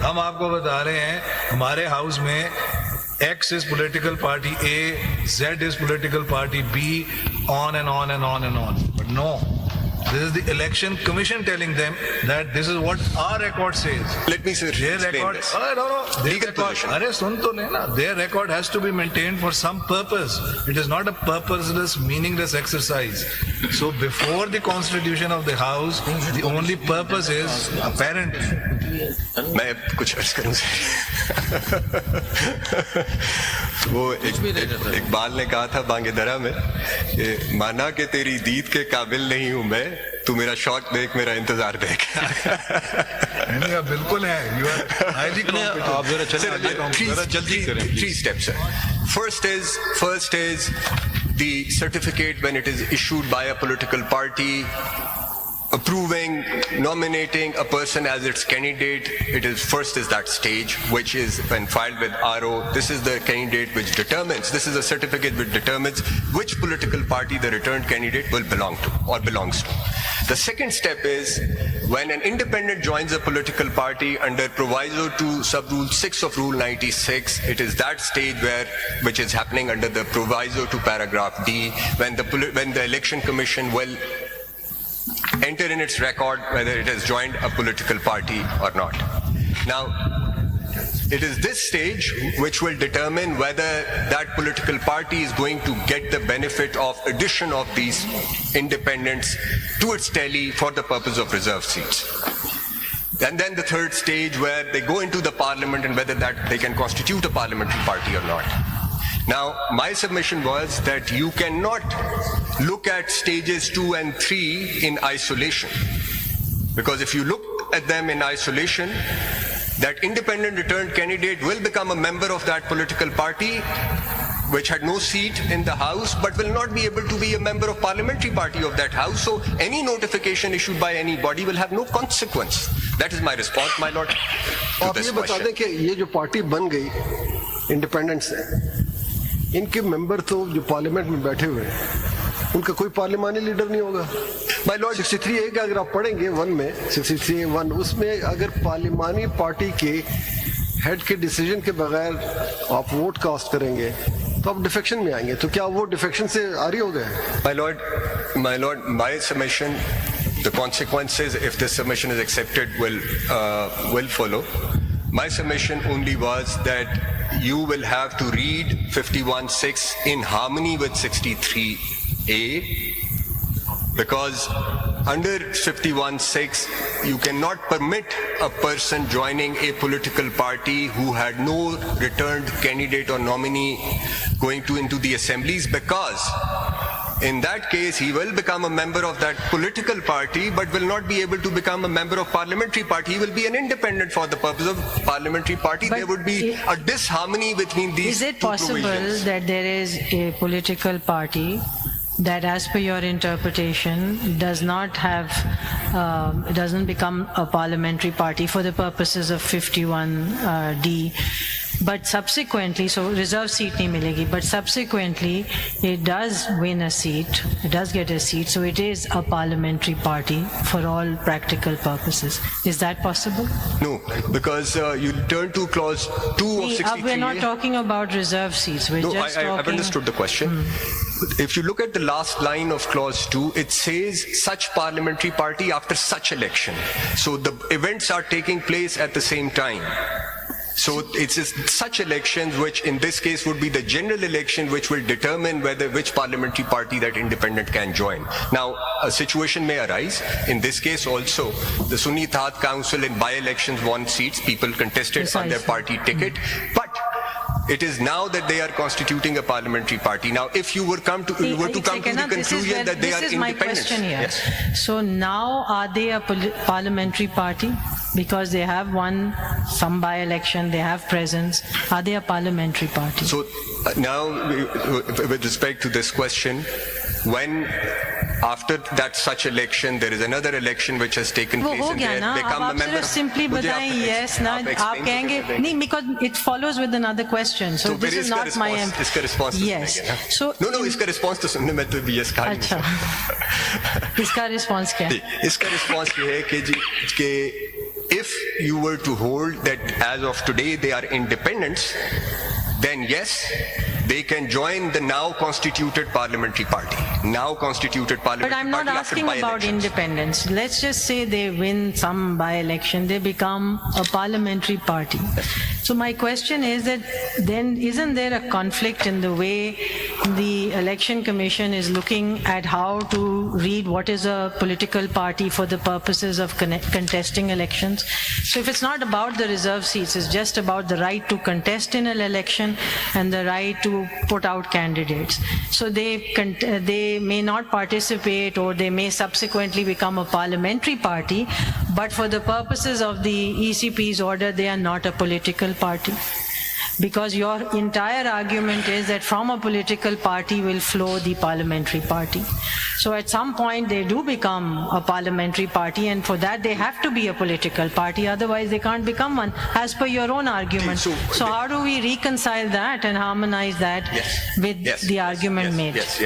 हम आपको बता रहे हैं हमारे हाउस में X is political party A, Z is political party B, on and on and on and on. But no, this is the election commission telling them that this is what our record says. Let me sir, Their explain record, this. Their Legal record, position. अरे सुन तो लेना. Their record has to be maintained for some purpose. It is not a purposeless, meaningless exercise. So before the constitution of the house, the only purpose is apparent. मैं कुछ अर्ज करूं वो इकबाल ने कहा था बांगेदरा में कि माना कि तेरी दीद के काबिल नहीं हूं मैं, तू मेरा शौक देख मेरा इंतजार देख. बिल्कुल है. You are highly competent. आप जरा चलिए जल्दी करें. Three steps, sir. First is the certificate when it is issued by a political party approving, nominating a person as its candidate. It is first is that stage, which is when filed with RO. This is the candidate which determines, this is a certificate which determines which political party the returned candidate will belong to or belongs to. The second step is when an independent joins a political party under proviso to sub-rule 6 of Rule 96, it is that stage which is happening under the proviso to paragraph D, when the election commission will enter in its record whether it has joined a political party or not. Now, it is this stage which will determine whether that political party is going to get the benefit of addition of these independents to its tally for the purpose of reserved seats. And then the third stage where they go into the parliament and whether that they can constitute a parliamentary party or not. Now, my submission was that you cannot look at stages 2 and 3 in isolation. Because if you look at them in isolation, that independent returned candidate will become a member of that political party which had no seat in the house but will not be able to be a member of parliamentary party of that house. So any notification issued by anybody will have no consequence. That is my response, my lord, to this question. आप ये बता दें कि ये जो party बन गई independent से, इनके मेंबर तो जो पार्लियामेंट में बैठे हुए हैं उनका कोई पार्लियामानी लीडर नहीं होगा. माय लॉर्ड 63A का अगर आप पढ़ेंगे 1 में 63A1 उसमें अगर पार्लियामानी पार्टी के हेड के डिसीजन के बगैर आप वोट कास्ट करेंगे तो आप डिफेक्शन में आएंगे. तो क्या वो डिफेक्शन से आरी हो गए? My lord, my submission, the consequences if this submission is accepted will follow. My submission only was that you will have to read 51(6) in harmony with 63A, because under 51(6) you cannot permit a person joining a political party who had no returned candidate or nominee going into the assemblies, because in that case he will become a member of that political party but will not be able to become a member of parliamentary party. He will be an independent for the purpose of parliamentary party. But there would be a disharmony between these Is it two possible provisions. that there is a political party that, as per your interpretation, does not have, doesn't become a parliamentary party for the purposes of 51D, but subsequently, so reserve seat nahi milegi, but subsequently it does win a seat, it does get a seat, so it is a parliamentary party for all practical purposes. Is that possible? No, because you turn to clause 2 of 63A. We're not talking about reserve seats, we're No, just talking... I've understood the question. If you look at the last line of clause 2, it says such parliamentary party after such election. So the events are taking place at the same time. So it's just such elections, which in this case would be the general election, which will determine which parliamentary party that independent can join. Now, a situation may arise. In this case also, the Sunni Ittihat Council in by-elections won seats. People contested on their party ticket. But it is now that they are constituting a parliamentary party. Now, if you were to come to the conclusion that they are independent. This is my question here. Yes. So now are they a parliamentary party? Because they have won some by-election, they have presence. Are they a parliamentary party? So now, with respect to this question, when after that such election there is another election which has taken place and they become a member. Simply बताएं yes ना आप कहेंगे नहीं, because it follows with another question. So this is not my इसका response yes. So no इसका response तो सुनने में तो yes कहा अच्छा इसका response क्या है? इसका response ये है कि if you were to hold that as of today they are independents, then yes, they can join the now constituted parliamentary party. Now constituted But parliamentary I'm not party after asking about by-elections. independence. Let's just say they win some by-election, they become a parliamentary party. So my question is that then isn't there a conflict in the way the Election Commission is looking at how to read what is a political party for the purposes of contesting elections? So if it's not about the reserve seats, it's just about the right to contest in an election and the right to put out candidates. So they may not participate or they may subsequently become a parliamentary party, but for the purposes of the ECP's order, they are not a political party. Because your entire argument is that from a political party will flow the parliamentary party. So at some point they do become a parliamentary party, and for that they have to be a political party, otherwise they can't become one, as per your own argument. So how do we reconcile that and harmonize that with the argument made? Yes.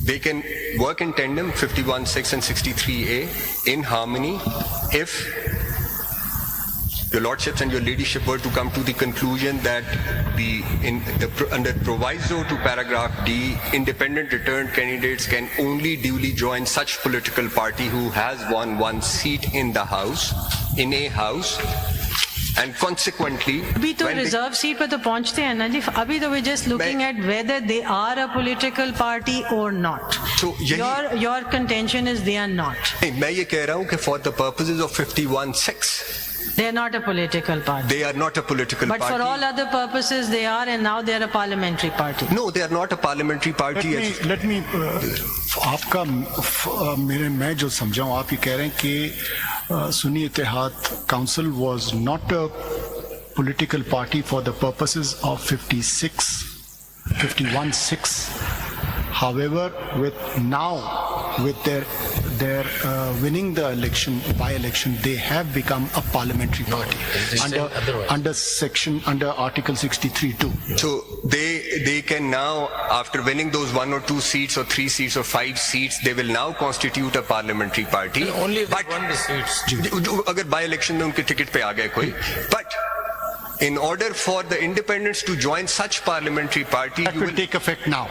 They can work in tandem, 51(6) and 63A, in harmony, if your lordships and your ladyship were to come to the conclusion that under proviso to paragraph D, independent returned candidates can only duly join such political party who has won one seat in the house, in a house, and consequently अभी तो when they- reserve seat पे तो पहुंचते हैं ना जी. अभी तो we're just looking at whether they are a political party or not. So Your contention is they are not. नहीं, मैं ये कह रहा हूं कि for the purposes of 51(6), They are not a political party. they are not a political But party. for all other purposes they are, and now they are a parliamentary party. No, they are not a parliamentary party. let me आपका मैं जो समझा हूँ, आप ये कह रहे हैं कि Sunni Ittehad Council was not a political party for the purposes of 51(6). However, with their winning the election, by-election, they have become a parliamentary party under Article 63(2). So they can now, after winning those 1 or 2 seats or 3 seats or 5 seats, they will now constitute a parliamentary party. Only if they But won the seats. अगर by-election में उनके ticket पे आ गए कोई, but in order for the independents to join such parliamentary party, That you will will take effect now.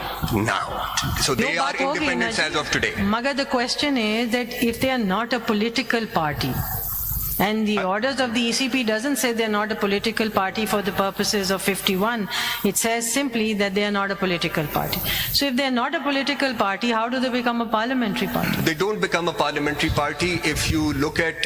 So they वो are बात होगी ना independents ji. as of today. मगर the question is that if they are not a political party, and the orders of the ECP doesn't say they're not a political party for the purposes of 51. It says simply that they are not a political party. So if they're not a political party, how do they become a parliamentary party? They don't become a parliamentary party if you look at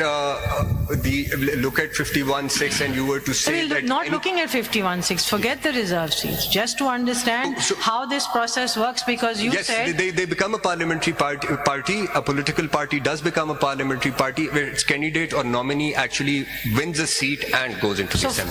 51(6) and you were to say We're that not any- looking at 51(6). Forget the reserve seats. Just to understand Oh, so- how this process works, because you Yes, said they become a parliamentary party. A political party does become a parliamentary party where its candidate or nominee actually wins a seat and goes into the so. assembly.